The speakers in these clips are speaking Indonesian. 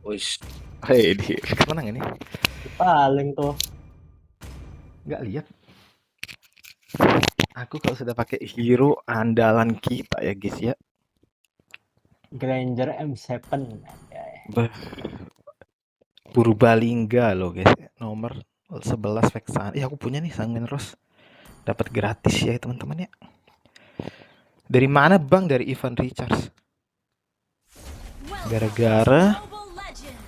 Wis. Hei, di menang ini. Paling tuh. Nggak lihat. Aku kalau sudah pakai hero andalan kita ya guys ya. Granger M7. Ya. Purbalingga loh guys. Nomor 11 Vexan. Aku punya nih Sanguine Rose. Dapat gratis ya teman-teman ya. Dari mana bang? Dari Ivan Richards. Gara-gara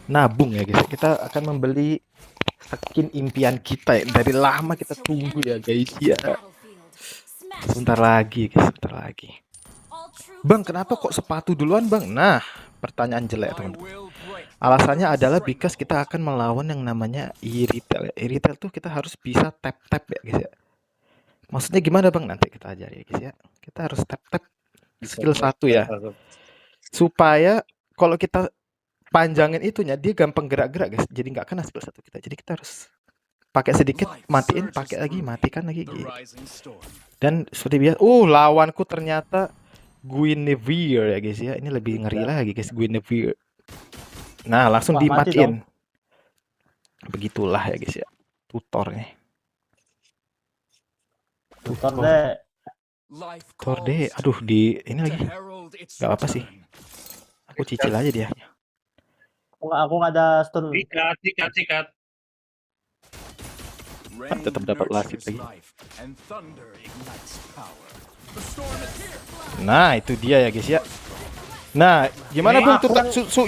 nabung ya guys. Kita akan membeli skin impian kita ya. Dari lama kita tunggu ya guys ya. Sebentar lagi guys, sebentar lagi. Bang, kenapa kok sepatu duluan bang? Nah, pertanyaan jelek teman-teman. Alasannya adalah because kita akan melawan yang namanya e-retail ya. E-retail tuh kita harus bisa tap-tap ya guys ya. Maksudnya gimana bang? Nanti kita ajari ya guys ya. Kita harus tap-tap skill 1 ya. Supaya kalau kita panjangin itunya, dia gampang gerak-gerak guys. Jadi nggak kena skill 1 kita. Jadi kita harus pakai sedikit, matiin, pakai lagi, matikan lagi gitu. Dan seperti biasa, lawanku ternyata Guinevere ya guys ya. Ini lebih ngeri lagi guys, Guinevere. Nah, langsung dimatiin. Begitulah ya guys ya. Tutornya. Tutor deh. Aduh, di ini lagi. Gak apa sih. Aku cicil aja dia. Aku nggak ada stun. Sikat. Tetap dapat lasit lagi. Nah, itu dia ya guys ya. Nah, gimana bang tuh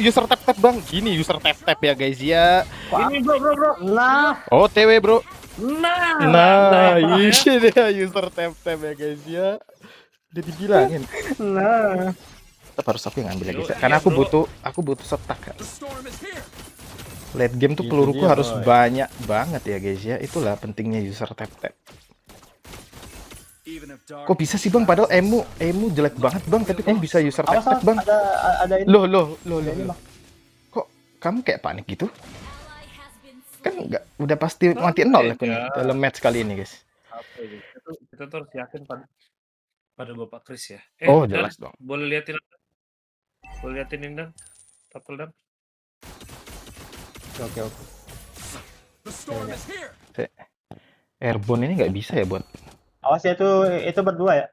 user tap bang? Gini user tap ya guys ya. Ini bro. Nah. OTW bro. Nah, ini dia user tap ya guys ya. Udah dibilangin. Nah. Tetap harus aku yang ambil ya guys ya. Karena aku butuh setak kan. Late game tuh peluruku harus banyak banget ya guys ya. Itulah pentingnya user tap. Kok bisa sih bang? Padahal emu jelek banget bang. Tapi kamu bisa user tap bang. Ada ini. Loh. Kok kamu kayak panik gitu? Kan nggak, udah pasti mati 0 ya dalam match kali ini guys. Kita tuh harus yakin pada Bapak Chris ya. Jelas dong. Boleh liatin ini dong. Tapel dong. Oke. Airborne ini nggak bisa ya buat. Awas ya itu berdua ya.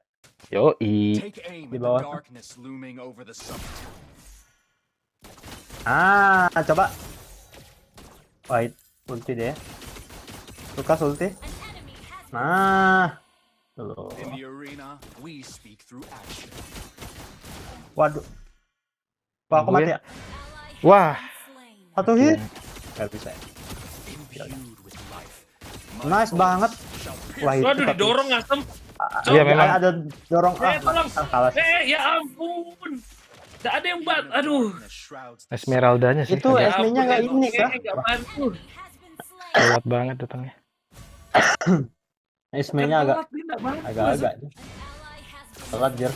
Yoi. Di bawah. Coba. Wait, ulti deh. Lukas ulti. Nah. Tuh. Waduh. Wah, aku mati ya. Wah. Satu hit. Gak bisa. Nice banget. Wah, itu didorong ngasem. Iya memang ada dorong. Kalah. Ya ampun. Gak ada yang aduh. Esmeraldanya sih. Itu Esme-nya nggak ini kah? Nggak bantu. Telat banget datangnya. Esme-nya agak-agak. Telat Jer.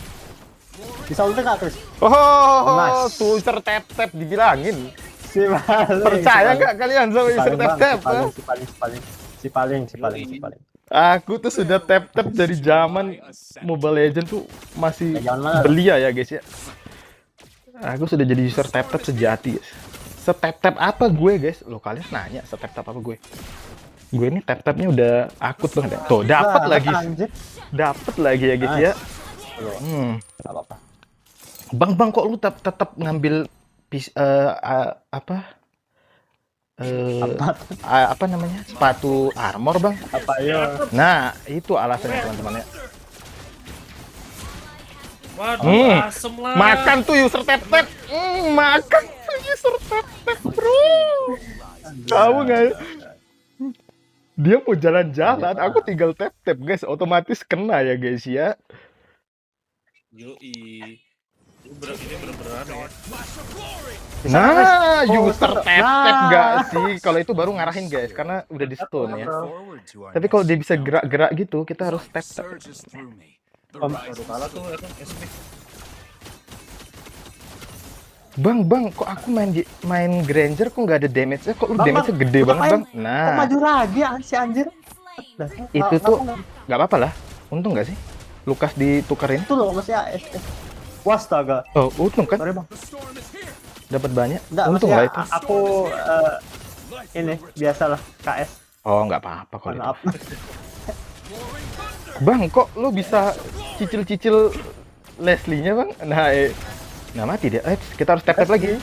Bisa ulti nggak Chris? Tuh user tap dibilangin. Percaya nggak kalian sama user tap? Si paling. Aku tuh sudah tap dari zaman Mobile Legends tuh masih belia ya guys ya. Aku sudah jadi user tap sejati guys. Setap apa gue guys? Loh kalian nanya setap apa gue? Gue ini tap-tapnya udah akut banget ya. Tuh dapat lagi. Dapat lagi ya guys ya. Apa-apa. Bang kok lu tetap ngambil apa namanya? Sepatu armor, Bang? Apa ya? Nah, itu alasannya teman-teman ya. Waduh, asem lah. Makan tuh user tap. Makan tuh user tap, bro. Tahu nggak? Dia mau jalan-jalan, aku tinggal tap, guys. Otomatis kena ya, guys ya. Yoi. Ini bener-bener ya. Nah, user tap nggak sih? Kalau itu baru ngarahin, guys, karena udah di stun ya. Tapi kalau dia bisa gerak-gerak gitu, kita harus tap. Bang, kok aku main Granger kok nggak ada damage-nya? Kok lu damage-nya gede banget, Bang? Nah. Kok maju lagi si anjir? Itu tuh nggak apa-apa lah. Untung nggak sih? Lukas ditukerin. Itu loh maksudnya. Wastaga. Oh, untung kan? Sorry, Bang. Dapat banyak. Enggak, Untung maksudnya lah itu. aku ini biasalah KS. Oh, nggak apa-apa kalau itu. Maaf. Bang, kok lu bisa cicil-cicil Leslie-nya, Bang? Nah, mati dia. Kita harus tap-tap lagi.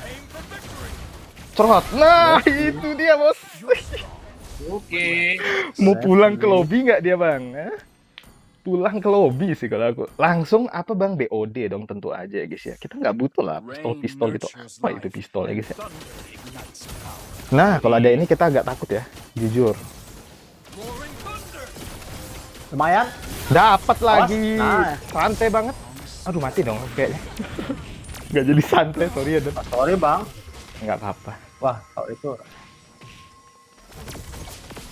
Cerot. Nah, itu dia, Bos. Oke. Mau pulang ke lobby nggak dia, Bang? Hah? Pulang ke lobby sih kalau aku. Langsung apa, Bang? BOD dong tentu aja ya, guys ya. Kita nggak butuh lah pistol gitu. Apa itu pistol ya, guys ya? Nah, kalau ada ini kita agak takut ya, jujur. Lumayan. Dapat lagi. Nah. Santai banget. Aduh, mati dong kayaknya. Nggak jadi santai, sorry ya, Dan. Sorry bang. Nggak apa-apa. Wah, kalau itu.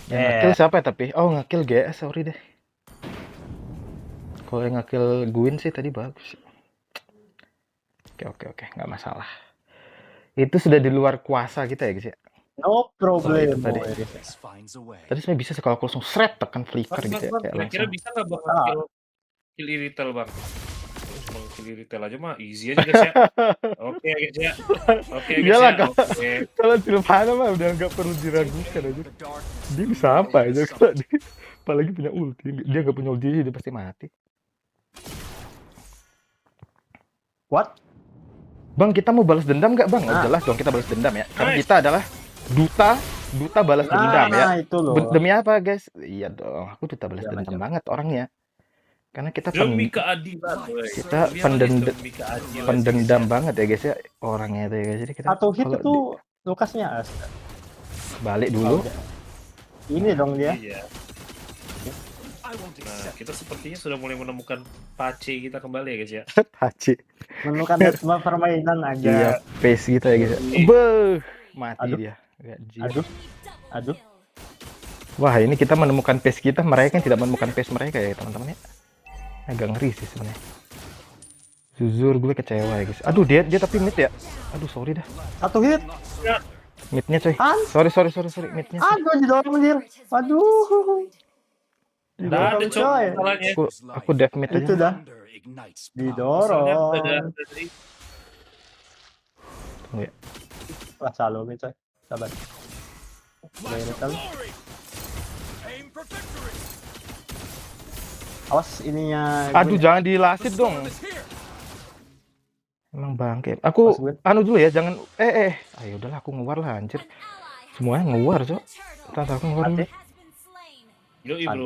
Yang nge-kill siapa ya tapi? Oh, nge-kill GS, sorry deh. Kalau yang nge-kill Gwyn sih tadi bagus. Oke, nggak masalah. Itu sudah di luar kuasa kita ya, guys ya. No problem. Tadi sebenarnya bisa sih kalau aku langsung shred tekan flicker Bang, gitu ya. Bang, Kayak kira-kira langsung. bisa nggak bang kill Iritel bang? Bang, kill Iritel aja mah easy aja guys ya. Oke guys ya. Oke guys Iyalah, ya. Oke. kalau Sylvana mah udah nggak perlu diragukan aja. Dia bisa apa aja kalau dia, apalagi punya ulti. Dia nggak punya ulti dia pasti mati. What? Bang, kita mau balas dendam nggak, Bang? Oh, Nah. jelas dong kita balas dendam ya. Karena Nice. kita adalah duta balas dendam ya. Nah, itu loh. Demi apa, guys? Iya dong, aku duta balas Ya, dendam macam. banget orangnya. Karena kita Demi keadilan. kita pendendam banget ya, guys ya, orangnya itu ya, guys. Jadi kita Satu hit kalau itu Lukasnya balik dulu. Ini dong dia. Iya. Nah, kita sepertinya sudah mulai menemukan pace kita kembali ya guys ya. Haji. Menemukan ritme permainan Iya, agak. pace gitu ya, guys. Iya. Beuh, mati Aduh. dia. Gaji. Aduh. Wah, ini kita menemukan pace kita, mereka kan tidak menemukan pace mereka ya, teman-teman ya. Agak ngeri sih sebenarnya. Jujur gue kecewa ya, guys. Aduh, dia tapi mid ya. Aduh, sorry dah. Satu hit. Midnya coy. An. Sorry, midnya. Aduh, didorong dia. Waduh. Nggak ada cok coy. salahnya. Aku death mid Itu aja. dah. Masalahnya Didorong. ada Tunggu ya. Wah, Salome coy. Sabar. Iritel. Awas ininya. Aduh, jangan dilasit dong. Emang bangke. Aku Pas gue. anu dulu ya, jangan ayo udahlah aku ngewar lah anjir. Semuanya ngewar, Cok. Tante aku ngewar nih. Yoi bro.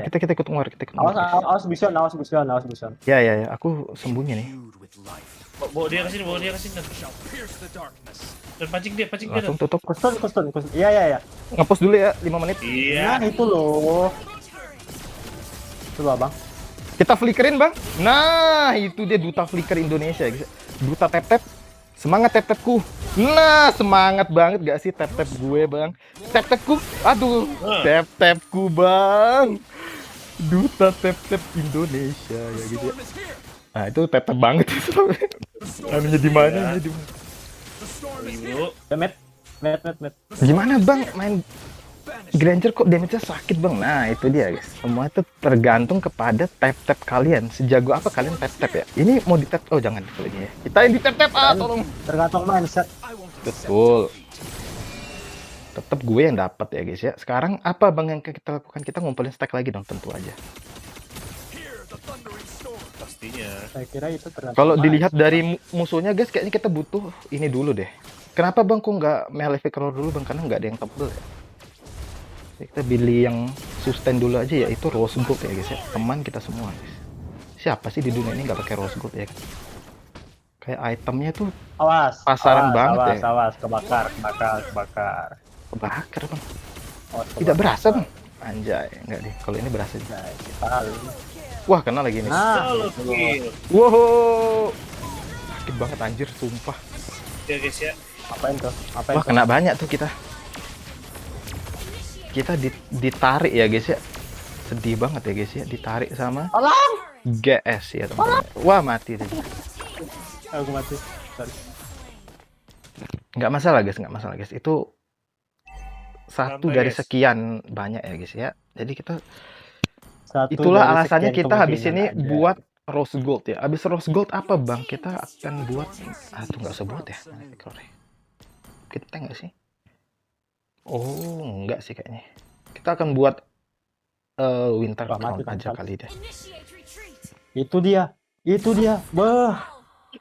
Kita ikut ngewar, Awas Bison. Ya, aku sembunyi nih. Bawa dia ke sini Dan. Dan pancing dia Langsung Dan. tutup. Custom. Iya. Ngepost dulu ya, 5 menit. Iya. Nah, itu loh. Coba, Bang. Kita flickerin, Bang. Nah, itu dia duta flicker Indonesia, guys. Duta tap-tap. Semangat tap-tapku. Nah, semangat banget gak sih tap-tap gue, Bang? Tap-tapku. Aduh, tap-tapku, Bang. Duta tap-tap Indonesia ya gitu ya. Nah, itu tap-tap banget itu. Anunya di mana? Yoi bro. Met. Gimana, Bang? Main Granger kok damage-nya sakit, Bang? Nah, itu dia, guys. Semua itu tergantung kepada tap-tap kalian. Sejago apa kalian tap-tap ya? Ini mau di-tap. Oh, jangan kalau ini ya. Kita yang di-tap-tap, tolong. Tergantung mindset. Betul. Tetap gue yang dapat ya, guys ya. Sekarang apa, Bang, yang kita lakukan? Kita ngumpulin stack lagi dong, tentu aja. Pastinya. Saya kira itu tergantung. Kalau dilihat dari musuhnya, guys, kayaknya kita butuh ini dulu deh. Kenapa, Bang, kok nggak Malefic Roar dulu, Bang? Karena nggak ada yang tebel ya. Kita pilih yang sustain dulu aja, yaitu Rose Gold ya, guys ya. Teman kita semua, guys. Siapa sih di dunia ini nggak pakai Rose Gold ya kan? Kayak itemnya tuh Awas. pasaran banget ya. Awas, kebakar. Kebakar, Bang. Awas, Tidak kebakar. berasa, Bang. Anjay, enggak deh. Kalau ini berasa. Nah, kita Wah, kena lagi nih. Solo kill. Wow. Sakit banget anjir, sumpah. Ya guys ya. apain tuh? Wah, kena banyak tuh kita. Kita ditarik ya, guys ya. Sedih banget ya, guys ya. Ditarik sama Tolong! GS ya, teman-teman. Wah, mati deh. Aku mati. Sorry. Nggak masalah, guys. Itu satu Santai, dari guys. sekian banyak ya, guys ya. Jadi kita Satu itulah dari alasannya sekian kita habis ini kemungkinan aja. buat Rose gold ya. Abis rose gold apa bang? Kita akan buat. Tuh nggak usah buat ya. Kita nggak sih? Oh nggak sih kayaknya. Kita akan buat winter Wah, crown mati, aja mati. kali deh. Itu dia. Wah.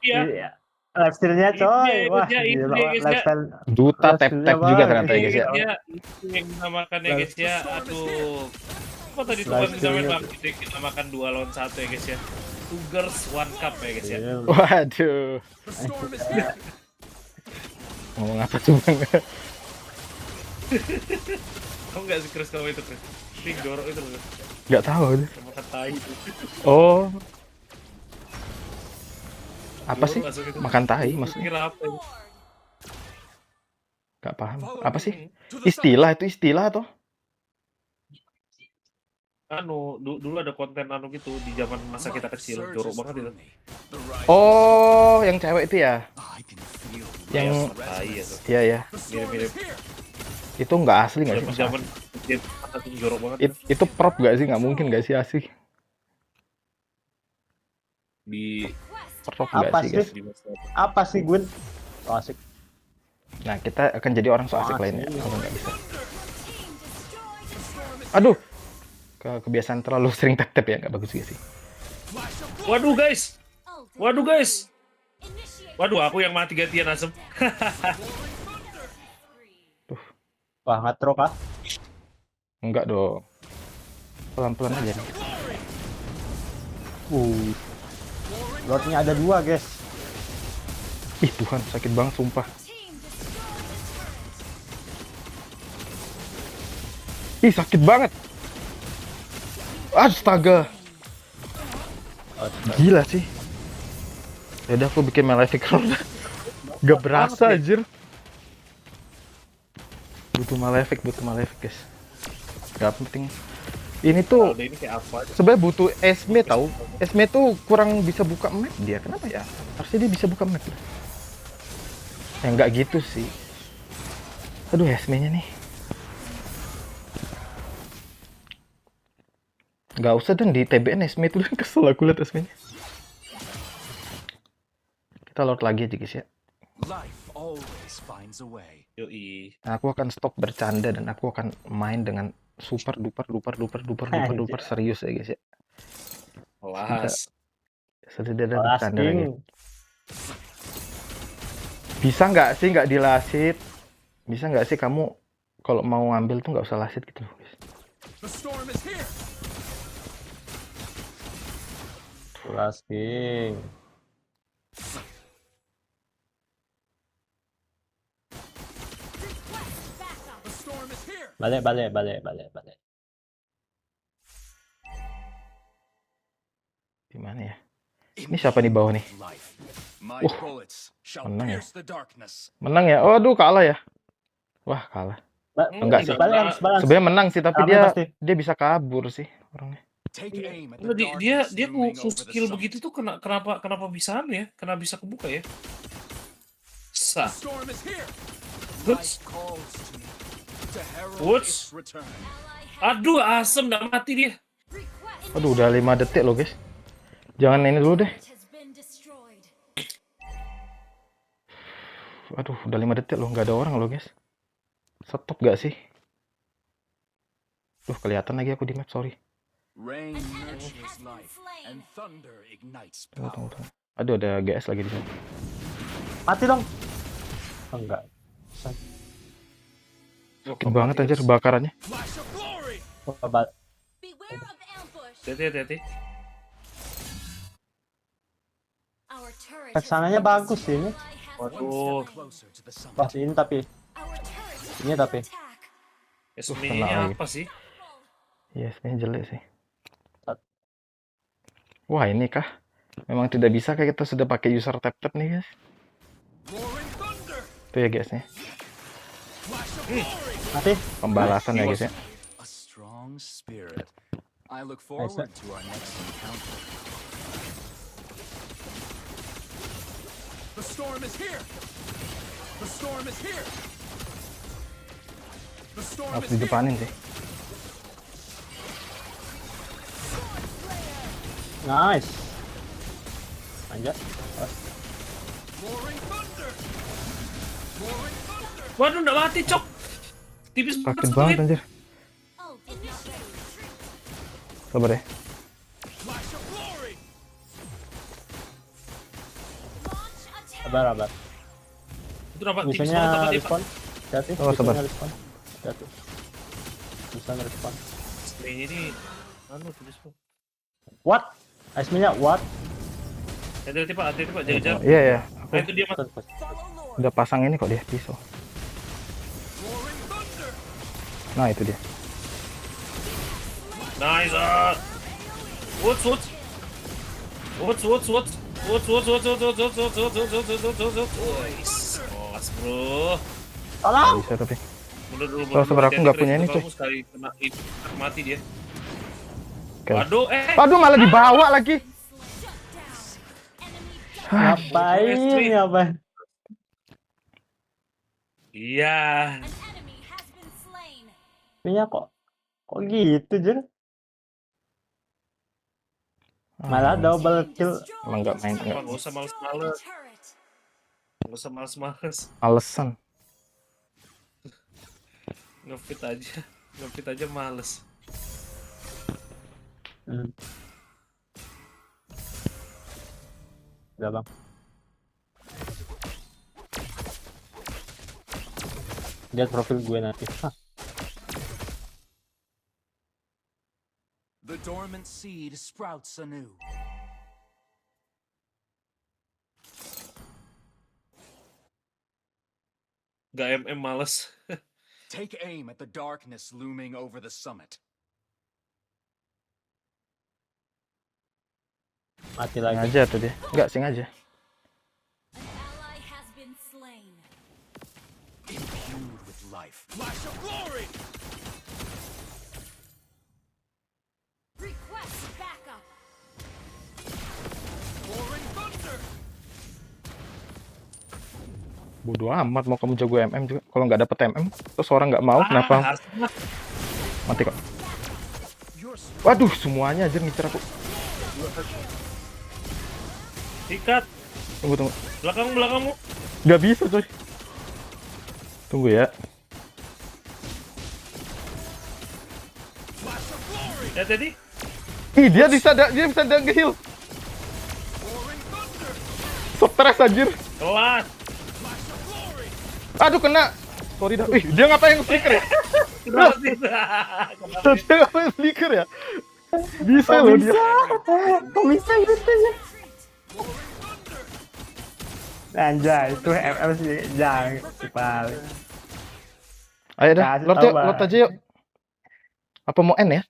Iya. Iya. Lifestyle-nya Itu coy. dia, itu Wah, dia, itu gila. dia, guys, ya. Lifestyle. Duta Lifestyle-nya, tap juga Bang. ternyata ya Iya guys ya. guys ya, itu yang dinamakan ya guys ya. Aduh, apa tadi tuh bang dinamain bang? Itu yang dinamakan 2 lawan 1 ya guys ya. 2 girls 1 cup ya guys ya. Iya. Waduh. Ngomong apa tuh bang? Kamu nggak sih Chris kamu itu Chris? Pink jorok itu loh. Nggak tahu. Makan tai itu. Oh. Apa sih? Jorok langsung itu. Makan tahi maksudnya? Kira apa ya? Nggak paham. Apa sih? Istilah itu istilah atau? Dulu ada konten gitu di zaman masa kita kecil, jorok banget itu. Oh, yang cewek itu ya? Yang Tai ya tuh. iya ya. Mirip-mirip Itu nggak asli nggak sih? Masa zaman masa tuh jorok banget. itu prop nggak sih? Nggak mungkin nggak sih asli? Di Prop nggak Apa sih sih? guys? di masa Apa sih, Gun? Oh, asik. Nah kita akan jadi orang so asik Asik. lainnya. Kalau nggak bisa. Aduh. Kebiasaan terlalu sering tap ya nggak bagus juga sih. Waduh guys. Waduh guys. Waduh aku yang mati gantian asem. Wah, ngatro kah? Enggak dong. Pelan-pelan aja nih. Lordnya ada 2, guys. Ih Tuhan sakit banget sumpah. Ih sakit banget. Astaga. Gila sih. Yaudah aku bikin Malefic Roll. Gak berasa anjir. Butuh Malefic guys. Gak penting. Ini tuh Ini kayak apa? sebenarnya butuh Esme tahu. Esme tuh kurang bisa buka map dia. Kenapa ya? Harusnya dia bisa buka map. Ya nggak gitu sih. Aduh Esme-nya nih. Nggak usah dan di TBN Esme itu kesel aku liat Esme-nya. Kita load lagi aja guys ya. Yoi. Nah, aku akan stop bercanda dan aku akan main dengan super duper serius ya guys ya. Kelas. Sudah ada Kelas bercanda lagi. King. Bisa nggak sih nggak dilasit? Bisa nggak sih kamu kalau mau ngambil tuh nggak usah lasit gitu loh guys. Kelas King. Balik. Gimana ya? Ini siapa di bawah nih? Menang ya? Menang ya? Oh aduh kalah ya? Wah kalah. Enggak sih. Balance. Sebenarnya menang sih tapi Rame pasti. dia bisa kabur sih orangnya. Dia full skill begitu tuh kenapa bisa ya? Kenapa bisa kebuka ya? Sah. Woods. Aduh asem nggak mati dia. Aduh udah 5 detik loh guys. Jangan ini dulu deh. Aduh udah 5 detik loh nggak ada orang loh guys. Stop gak sih? Tuh kelihatan lagi aku di map sorry. Tunggu. Aduh ada GS lagi di sini. Mati dong. Enggak. Sakit banget anjir bakarannya. Hati-hati. Kesananya bagus sih ini. Waduh. Pas ini tapi. Ini tapi. Esme-nya apa sih? Iya sebenarnya jelek sih. Wah ini kah? Memang tidak bisa kayak kita sudah pakai user tap nih guys. Itu ya guysnya. Mati. Pembalasan ya guys ya. Harus didepanin sih. Nice. Anjay. Waduh, nggak mati, Cok. Tipis Sakit banget anjir. Sabar ya. Sabar. Itu kenapa tipis Misalnya banget apa dia, Pak? respon. Hati-hati. Oh, sabar. Misalnya respon. Hati-hati. Bisa ngerespon. Ini nih, tipis banget. What? Ice-nya what? Hati-hati, Pak, jaga-jaga. Iya ya. Nah, itu dia, Mas. Udah pasang ini kok dia pisau. Nah itu dia. Nice. Woods. Kelas, bro. Tolong! Bisa tapi. Mundur dulu. Oh, sabar, aku nggak punya ini, Kamu cuy. sekali kena itu, mati dia. Oke. Waduh, Waduh malah dibawa lagi. Ngapain? Iya. Punya kok gitu, Jun? Malah double kill. Emang nggak main, Nggak usah males-males. Nggak usah males-males. Alasan. Ngefit aja males. Udah, Bang. Lihat profil gue nanti. The dormant seed sprouts anew. Gak MM males. Take aim at the darkness looming over the summit. Mati lagi. Sengaja tuh dia. Enggak sengaja. Imbued with life. Flash of glory! Bodoh amat mau kamu jago MM juga. Kalau nggak dapet MM, terus orang nggak mau, kenapa? Mati kok. Waduh, semuanya aja ngincer aku. Sikat. Tunggu. Belakangmu. Nggak bisa coy. Tunggu ya. Ya tadi. Ih, dia bisa nge-heal. Stres anjir. Kelas. Aduh kena. Sorry dah. Ih, dia ngapain flicker ya? Kenapa sih? Dia ngapain flicker ya? Bisa loh dia. Kok bisa gitu ya? Anjay, itu MM sih. Jangan dibalik. Ayo dah, Kasih Lord tahu, yuk, Bang. Lord aja yuk. Apa mau N ya?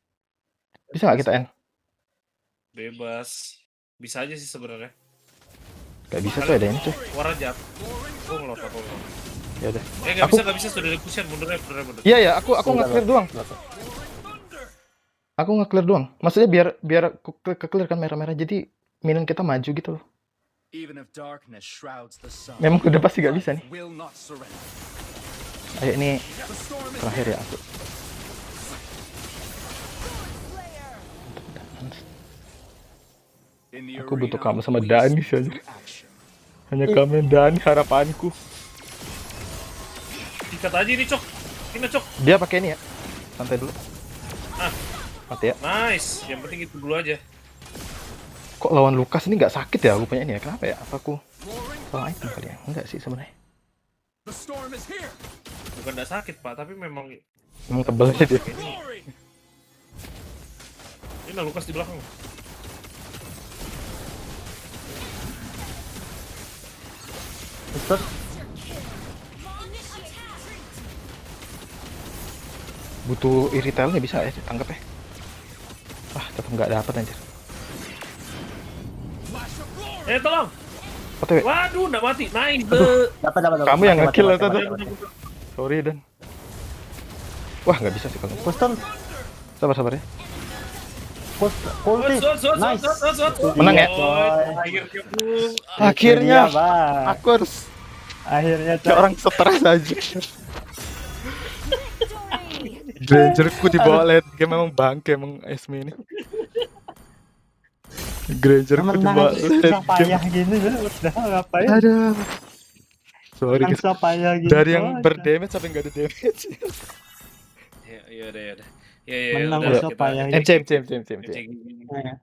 Bisa nggak kita N? Bebas. Bisa aja sih sebenarnya. Gak bisa coy, ada ini coy. Warajat. Ngelot aku. Ya udah. Nggak bisa sudah di-pushan, mundur. Iya ya, aku nge-clear doang. Aku nge-clear doang. Maksudnya biar ke-clear kan merah-merah, jadi minion kita maju gitu loh. Even if darkness shrouds the summit, Memang udah pasti gak bisa nih. will not surrender. Ayo ini The storm is terakhir ya aku. in the Aku butuh arena, kamu sama we Dani speak saja. through action. Hanya kamu dan Dani harapanku. Sikat aja ini, Cok. Ini, Cok. Dia pakai ini ya. Santai dulu. Ah. Mati ya. Nice. Yang penting itu dulu aja. Kok lawan Lukas ini nggak sakit ya rupanya ini ya? Kenapa ya? Apa aku salah item kali ya? Enggak sih sebenarnya. The storm is here. Bukan nggak sakit, Pak, tapi memang Emang tebel aja dia. Glory. ini Lukas di belakang. Terus Butuh iritelnya bisa ya tangkap ya. Ah, tetap nggak dapat anjir. Tolong. OTW. Waduh, nggak mati. Nice. dapat. Kamu yang nge-kill Dapat, tadi. dapat. Sorry Dan. Wah, nggak bisa sih kalau. Custom, Sabar ya. ulti. Nice. Menang ya? Akhirnya, Bung. Akhirnya Iya, Bang. aku harus Akhirnya kayak orang stres aja. Dangerku dibawa late game, memang bangke emang Esme ini. Granger Menang kedua susah payah gini ya. Udah ngapain? Aduh. Sorry Menang guys. susah payah gitu. Dari yang aja. berdamage sampai nggak ada damage. Ya udah. Ya Menang udah susah kita payah. Cem. Nah,